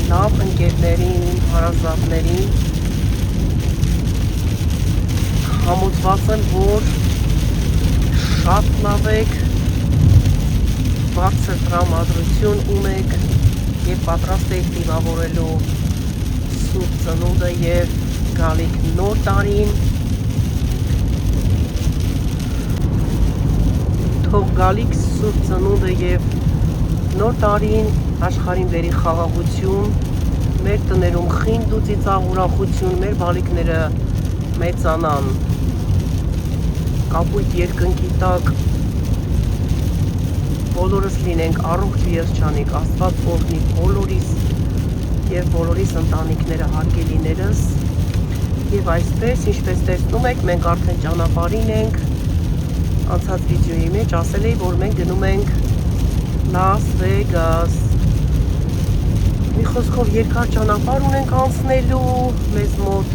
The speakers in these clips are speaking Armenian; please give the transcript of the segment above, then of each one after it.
լավ ընկերներին, հարազատներին համոզված եմ, որ շատ լավ եք, բարձր տրամադրություն ունեք և պատրաստ եք դիմավորելու Սուրբ Ծնունդը և գալիք նոր տարին։ Թող գալիք Սուրբ Ծնունդը և նոր տարին աշխարհին բերի խաղաղություն, մեր տներում խինդ ու ծիծաղ ուրախություն, մեր բալիկները մեծանան, կապույտ երկնքի տակ բոլորս լինենք առողջ ու երջանիկ, Աստված օրհնի բոլորիս և բոլորիս ընտանիքները, հարգելիներս։ Եվ այսպես, ինչպես տեսնում եք, մենք արդեն ճանապարհին ենք, անցած վիդեոյի մեջ ասել էի, որ մենք գնում ենք Լաս Վեգաս։ Մի խոսքով երկար ճանապարհ ունենք անցնելու, մեզ մոտ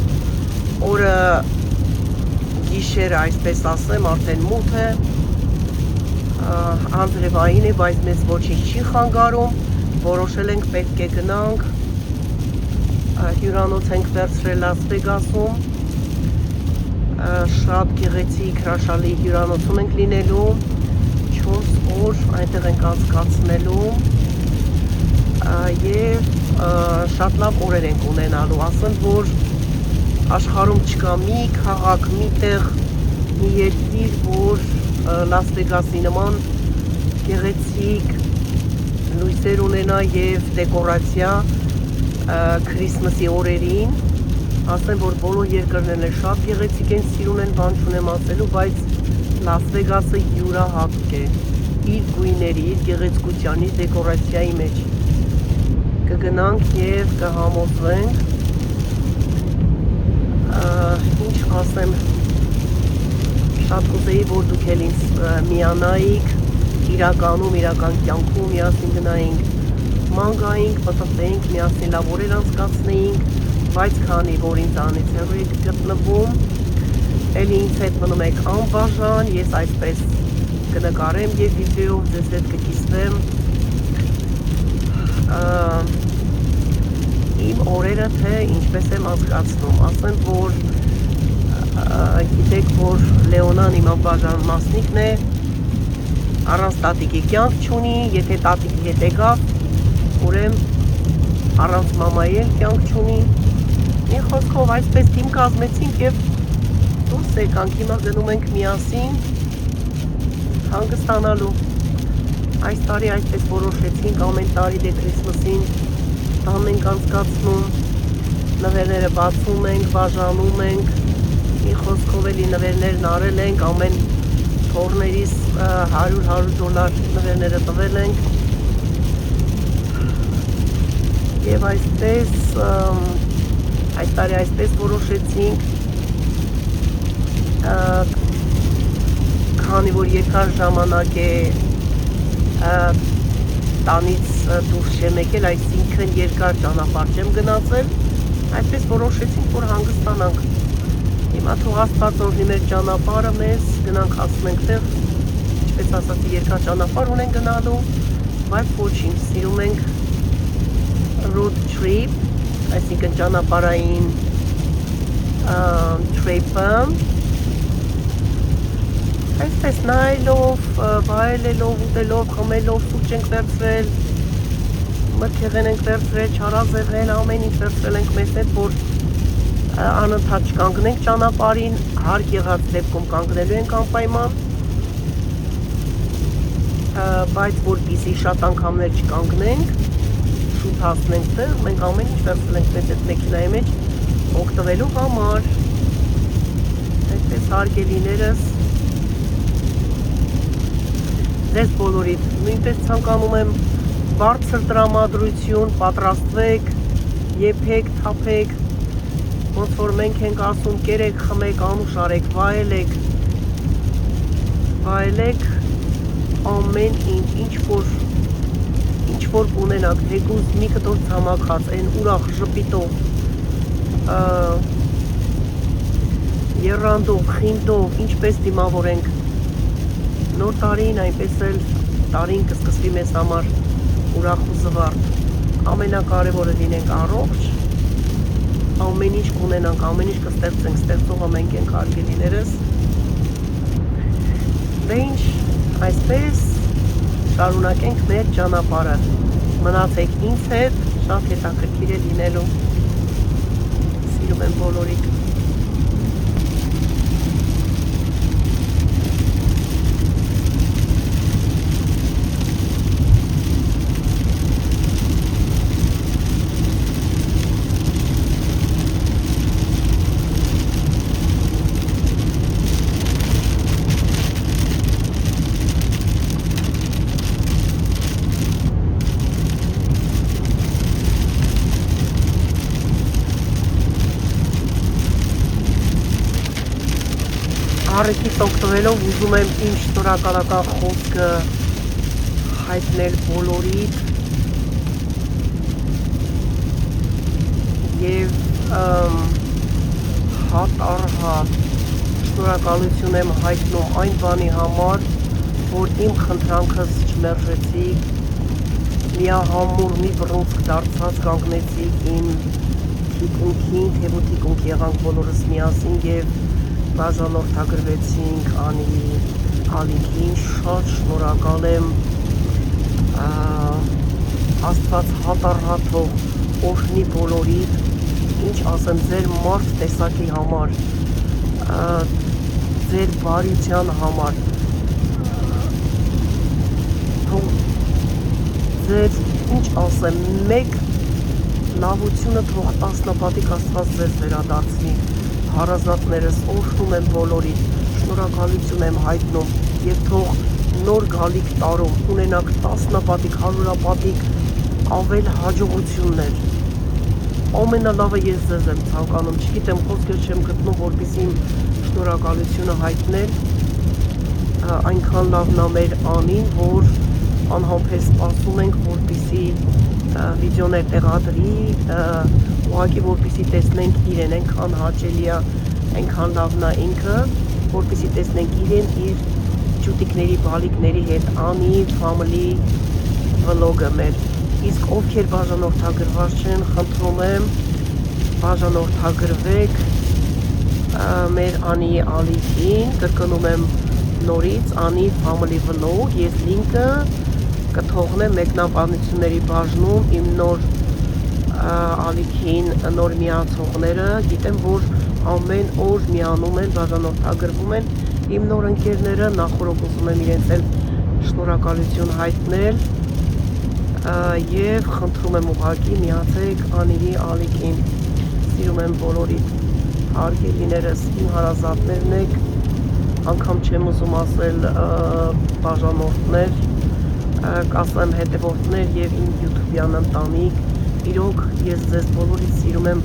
օրը գիշերը, այսպես ասեմ, արդեն մութ է, անձրևային է, բայց մեզ ոչինչ չի խանգարում, որոշել ենք պետք է գնանք, հյուրանոց ենք վերցրել Լաս Վեգասում, շատ գեղեցիկ հրաշալի հյուրանոցում ենք լինելու, 4 օր այնտեղ ենք անցկացնելու և շատ լավ օրեր ենք ունենալու, ասեմ, որ աշխարհում չկա մի քաղաք, մի տեղ, մի երկիր, որ Լաս Վեգասի նման գեղեցիկ լույսեր ունենա և դեկորացիա Քրիսմասի օրերին, ասեմ, որ բոլոր երկրներն էլ շատ գեղեցիկ են, սիրուն են, բան չունեմ ասելու, բայց Լաս Վեգասը յուրահատուկ է, իր գույների, իր գեղեցկության, իր դեկորացիայի մեջ, կգնանք և կհամոզվենք, ինչ ասեմ, շատ կուզեի, որ դուք էլ ինձ միանայիք, իրական կյանքում միասին գնայինք, ման գայինք, պտտեինք, միասին լավ օրեր անցկացնեինք, բայց քանի որ ինձանից հեռու եք գտնվում, էլի ինձ հետ մնում եք անբաժան, ես այսպես կնկարեմ և վիդեոյով ձեզ հետ կկիսվեմ իմ օրերը, թե ինչպես եմ անցկացնում, ասեմ, որ գիտեք, որ Լեոնան իմ անբաժան մասնիկն է, առանց տատիկի կյանք չունի, եթե տատիկի հետ եկավ, ուրեմն առանց մամայի էլ կյանք չունի, մի խոսքով այսպես թիմ կազմեցինք և դուրս եկանք, հիմա գնում ենք միասին հանգստանալու, այս տարի այսպես որոշեցինք, ամեն տարի դե Քրիսմասին տանն ենք անցկացնում, նվերները բացում ենք, բաժանում ենք, մի խոսքով էլի նվերներն արել ենք, ամեն թոռներիս $100 նվերները տվել ենք և այսպես, այս տարի այսպես որոշեցինք, քանի որ երկար ժամանակ է տանից դուրս չեմ եկել, այսինքն երկար ճանապարհ չեմ գնացել, այսպես որոշեցինք, որ հանգստանանք, հիմա թող Աստված օրհնի մեր ճանապարհը մեզ, գնանք հասնենք տեղ, ինչպես ասացի, երկար ճանապարհ ունենք գնալու, բայց ոչինչ, սիրում ենք road trip, այսինքն ճանապարհային trip-ը, այսպես նայելով, վայելելով, ուտելով, խմելով, սուրճ ենք վերցրել, մրգեղեն ենք վերցրել, չարազեղեն, ամեն ինչ վերցրել ենք մեզ հետ, որ անընդհատ չկանգնենք ճանապարհին, հարկ եղած դեպքում կանգնելու ենք անպայման, բայց որպեսզի շատ անգամներ չկանգնենք, շուտ հասնենք տեղ, մենք ամեն ինչ վերցրել ենք մեզ հետ մեքենայի մեջ օգտվելու համար, այսպես հարգելիներս, ձեզ բոլորիդ նույնպես ցանկանում եմ բարձր տրամադրություն, պատրաստվեք, եփեք, թափեք, ոնց որ մենք ենք ասում, կերեք, խմեք, անուշ արեք, վայելեք ամեն ինչ որ կունենաք, թեկուզ մի կտոր ցամաքած, այն ուրախ ժպիտով, եռանդով, խինդով, ինչպես դիմավորենք նոր տարին, այնպես էլ տարին կսկսվի մեզ համար ուրախ ու զվարթ, ամենակարևորը լինենք առողջ, ամեն ինչ կունենանք, ամեն ինչ կստեղծենք, ստեղծողը մենք ենք հարգելիներս։ Դե ինչ, այսպես շարունակենք մեր ճանապարհը։ Մնացեք ինձ հետ, շատ հետաքրքիր է լինելու։ Սիրում եմ բոլորիդ։ Առիթից օգտվելով ուզում եմ իմ շնորհակալական խոսքը հայտնել բոլորիդ եւ հատ առ հատ շնորհակալություն եմ հայտնում այն բանի համար, որ իմ խնդրանքս չմերժեցիք, միահամուռ մի բռունցք դարձած կանգնեցիք իմ թիկունքին, թեւու թիկունք եղանք բոլորս միասին եւ բաժանորդագրվեցինք Ալիքին, շատ շնորհակալ եմ, Աստված հատ առ հատ թող օրհնի բոլորիդ, ինչ ասեմ, ձեր մարդ տեսակի համար, ձեր բարության համար, ձեր, ինչ ասեմ, մեկ լավությունը թող տասնապատիկ Աստված ձեզ վերադարձնի, հարազատներս օրհնում եմ բոլորին, շնորհակալություն եմ հայտնում եւ թող նոր գալիք տարում ունենաք տասնապատիկ, հարյուրապատիկ ավել հաջողություններ։ Ամենալավը ես ձեզ եմ ցանկանում, չգիտեմ, խոսքեր չեմ գտնում, որպեսզի իմ շնորհակալությունը հայտնել, այնքան լավն ա մեր Անին, որ անհամբեր սպասում ենք, որպեսզի վիդեոներ տեղադրի, ուղղակի որպեսզի տեսնենք իրեն, այնքան հաճելի է, այնքան լավն է ինքը, որպեսզի տեսնենք իրեն իր ջուտիկների, բալիկների հետ, Անի family vlog-ը մեր։ Իսկ ովքեր բաժանորդագրված չեն, խնդրում եմ բաժանորդագրվեք մեր Անի Ալիքին, կրկնում եմ նորից Անի family vlog, ես լինկը կթողնեմ մեկնաբանությունների բաժնում իմ նոր Ալիքին նոր միացողները, գիտեմ, որ ամեն օր միանում են, բաժանորդագրվում են իմ նոր ընկերները, նախորդ ուզում եմ իրենց էլ շնորհակալություն հայտնել եւ խնդրում եմ ուղղակի միացեք Անիի Ալիքին, սիրում եմ բոլորիդ, հարգելիներս, իմ հարազատներն եք, անգամ չեմ ուզում ասել բաժանորդներ, կասեմ հետևորդներ եւ իմ YouTube-յան ընտանիք, իրոք ես ձեզ բոլորից սիրում եմ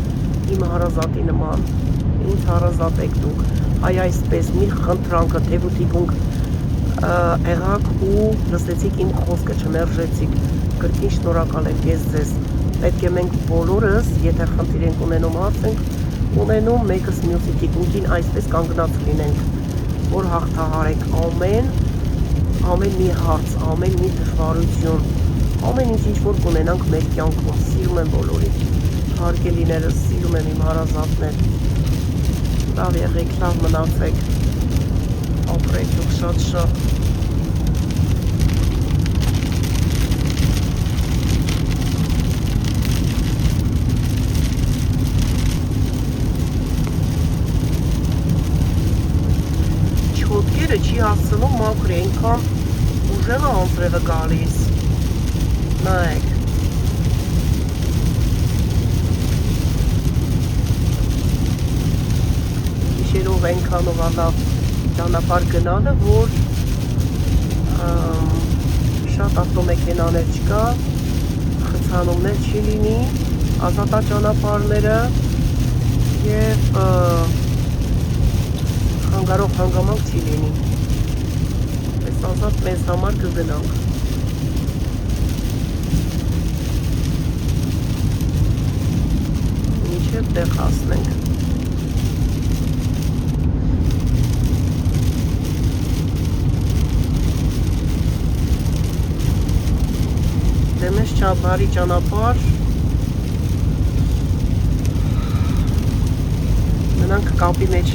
իմ հարազատի նման, ինձ հարազատ եք դուք, հայ այսպես մի խնդրանքը թեւու թիկունք եղաք ու լսեցիք իմ խոսքը, չմերժեցիք, կրկին շնորհակալ եմ ես ձեզ, պետք է մենք բոլորս, եթե խնդիր ենք ունենում, հարց ենք ունենում, մեկս մյուսի թիկունքին այսպես կանգնած լինենք, որ հաղթահարենք ամեն մի հարց, ամեն մի դժվարություն, ամեն ինչ որ կունենանք մեր կյանքում, սիրում եմ բոլորին, հարգելիներս, սիրում եմ իմ հարազատներ, լավ եղեք, լավ մնացեք, ապրեք դուք շատ։ Չոտկերը չի հասցնում մաքրի, այնքան ուժեղ է անձրևը գալիս, նայեք, գիշերով այնքանով լավ ճանապարհ գնալը, որ շատ ավտոմեքենաներ չկա, խցանումներ չի լինի, ազատա ճանապարհները եւ խանգարող հանգամանք չի լինի, այս ազատ մեզ համար կգնանք։ Մինչև տեղ հասնենք։ գիտեմ, ես չաբարի ճանապարհ։ Մնանք կապի մեջ։